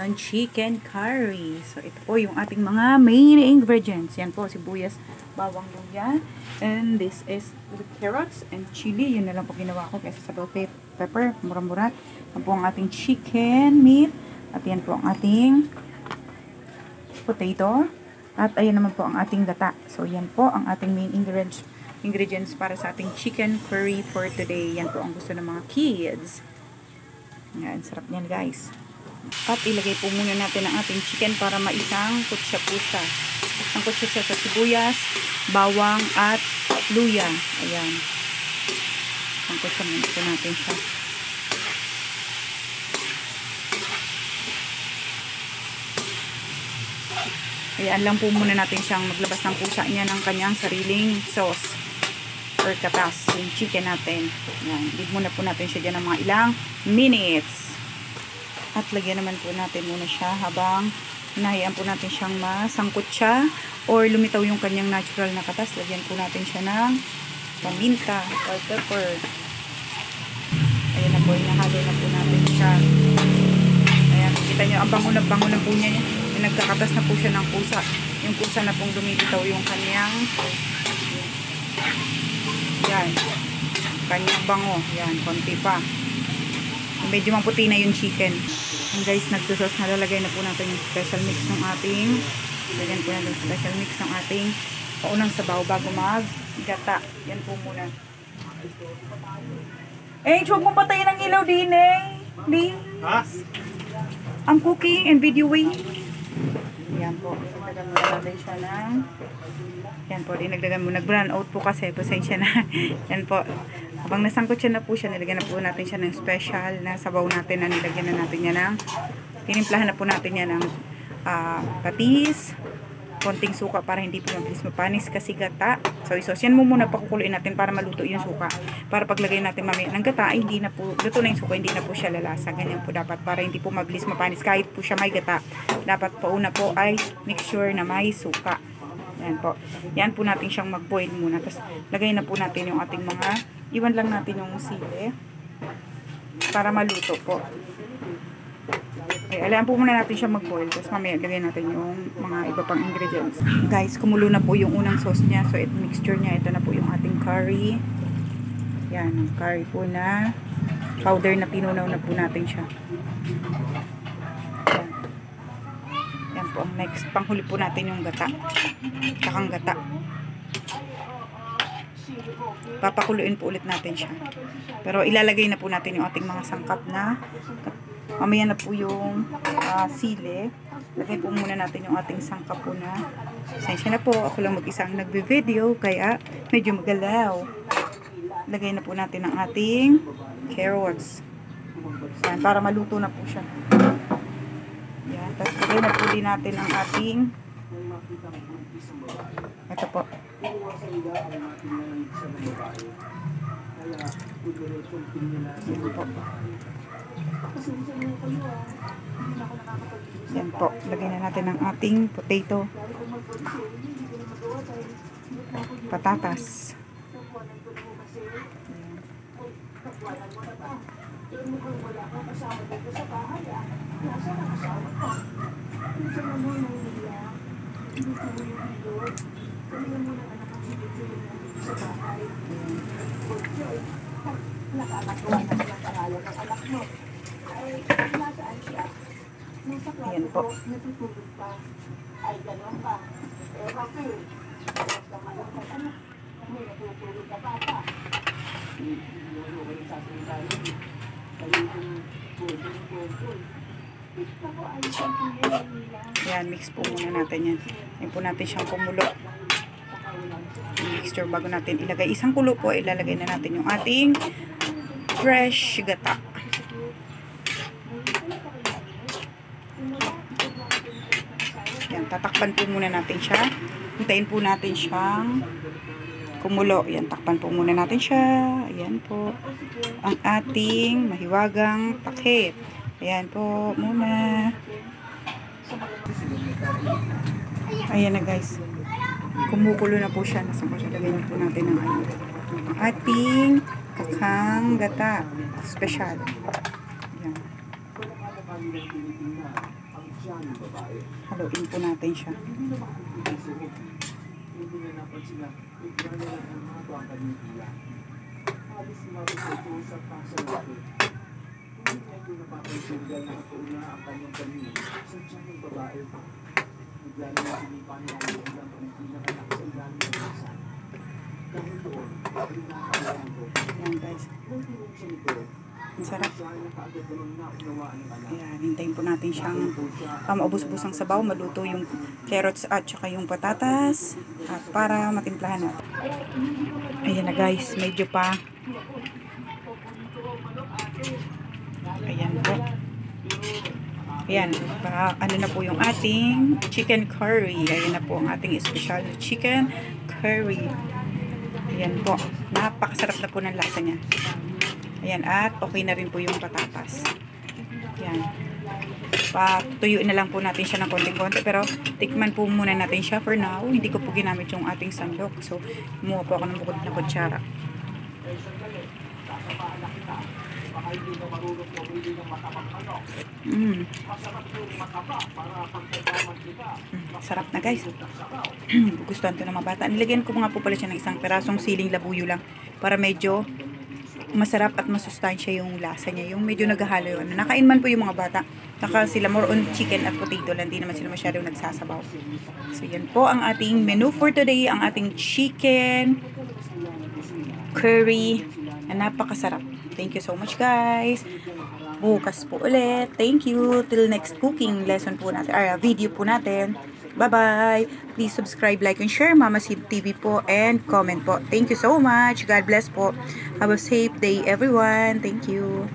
Ang chicken curry. So, ito po yung ating mga main ingredients. Yan po, sibuyas, bawang luya. And this is with carrots and chili. Yun na lang po ginawa ko kasi sa bell pepper, mura-mura. Yan po ang ating chicken meat. At yan po ang ating potato. At ayan naman po ang ating gata. So, yan po ang ating main ingredients para sa ating chicken curry for today. Yan po ang gusto ng mga kids. Yan, sarap niyan guys. At ilagay po muna natin ang ating chicken para maisangkot siya po siya. Sangkot siya sa sibuyas, bawang, at luya. Ayan. Sangkot siya muna po natin siya. Ayan lang po muna natin siyang maglabas ng pusa niya ng kanyang sariling sauce or katas. Yung chicken natin. Ayan. Leave muna po natin siya dyan ng mga ilang minutes. At lagyan naman po natin muna siya habang hinahayaan po natin siyang masangkot siya or lumitaw yung kanyang natural na katas. Lagyan po natin siya ng paminta or pepper. Ayan na po, hinahalo na po natin siya. Ayan, kita nyo, ang bango na po niya. Yung nagkakatas na po siya ng pusa. Yung pusa na pong lumilitaw yung kanyang yan, kanyang bango. Yan, konti pa. Medyo maputi na yung chicken. And guys, nagsusos na lalagay na po natin yung special mix ng ating lagyan po natin yung special mix ng ating paunang sabaw bago mag-gata. Yan po muna. Huwag mong patayin ang ilaw din Din? Ha? I'm cooking and videoing. Yan po. Nagdagan mo natin siya ng yan po. Dinagdagan mo. Nag-brown out po kasi. Pasensya na. Yan po. Habang nasangkot siya na po siya, nilagyan na po natin siya ng special na sabaw natin na nilagyan na natin yan ng tinimplahan na po natin yan ng patis, konting suka para hindi po mabilis mapanis kasi gata. So yan mo muna pakukuluin natin para maluto yung suka. Para paglagay natin mamaya ng gata, ay hindi na po, luto na yung suka, hindi na po siya lalasa. Ganyan po dapat para hindi po mabilis mapanis kahit po siya may gata. Dapat pauna po ay make sure na may suka. Yan po. Yan po natin siyang mag-boil muna. Tapos lagay na po natin yung ating mga iwan lang natin yung sili para maluto po. Okay, alam po muna natin siya mag-boil. Tapos mamaya lagay natin yung mga iba pang ingredients. Guys, kumulo na po yung unang sauce niya. So, ito mixture niya. Ito na po yung ating curry. Yan, ang curry po na powder na pinunaw na po natin siya. Yan. Yan po ang next. Panghuli po natin yung gata. Kakang gata. Papakuluin po ulit natin siya. Pero ilalagay na po natin yung ating mga sangkap na mamaya na po yung sili. Lagay po muna natin yung ating sangkap po na pasensya na po. Ako lang mag-isang nagbe-video kaya medyo magalaw. Lagay na po natin ang ating carrots. Yan, para maluto na po siya. Yan. Tapos lagay na po din natin ang ating ito po. Yan po. Lagay na natin ang ating potato. Patatas. Ayan po. Ayan, mix po muna natin yan. Ayan po natin siyang kumulo. Mixture bago natin ilagay. Isang kulo po, ilalagay na natin yung ating fresh gata. Yan, tatakpan po muna natin siya. Hintayin po natin siyang kumulo. Yan, takpan po muna natin siya. Ayan po. Ang ating mahiwagang takip. Ayan po muna. Ayan na guys. Kumukulo na po siya. Nasa po siya. Lagay na po natin ang ating kakang gata. Special. Ayan. Haluin po natin siya. Ayan guys. Ang sarap. Ayan, hintayin po natin siyang maubos-ubos ang sabaw, maluto yung carrots at saka yung patatas at para matimplahan natin. Ayan na guys, medyo pa. Ayan po. Ayan, ano na po yung ating chicken curry. Ayan na po ang ating special chicken curry. Ayan po. Napakasarap na po ng lasa niya. Ayan, at okay na rin po yung patatas. Ayan. Patuyuin na lang po natin siya ng konting-konti. Pero tikman po muna natin siya for now. Hindi ko po ginamit yung ating sandok. So, kumuha po ako ng bukod na kutsara. Sarap na guys. Gustuhan to ng mga bata. Nilagyan ko nga po pala siya ng isang perasong siling labuyo lang para medyo masarap at masustansya yung lasa niya. Yung medyo naghahalo yun. Nakain man po yung mga bata. Saka sila more on chicken at potato lang. Hindi naman sila masyadong nagsasabaw. So yan po ang ating menu for today. Ang ating chicken curry na napakasarap. Thank you so much guys. Bukas po ulit. Thank you. Till next cooking lesson po natin. Video po natin. Bye-bye. Please subscribe, like, and share Mama Sid TV po and comment po. Thank you so much. God bless po. Have a safe day everyone. Thank you.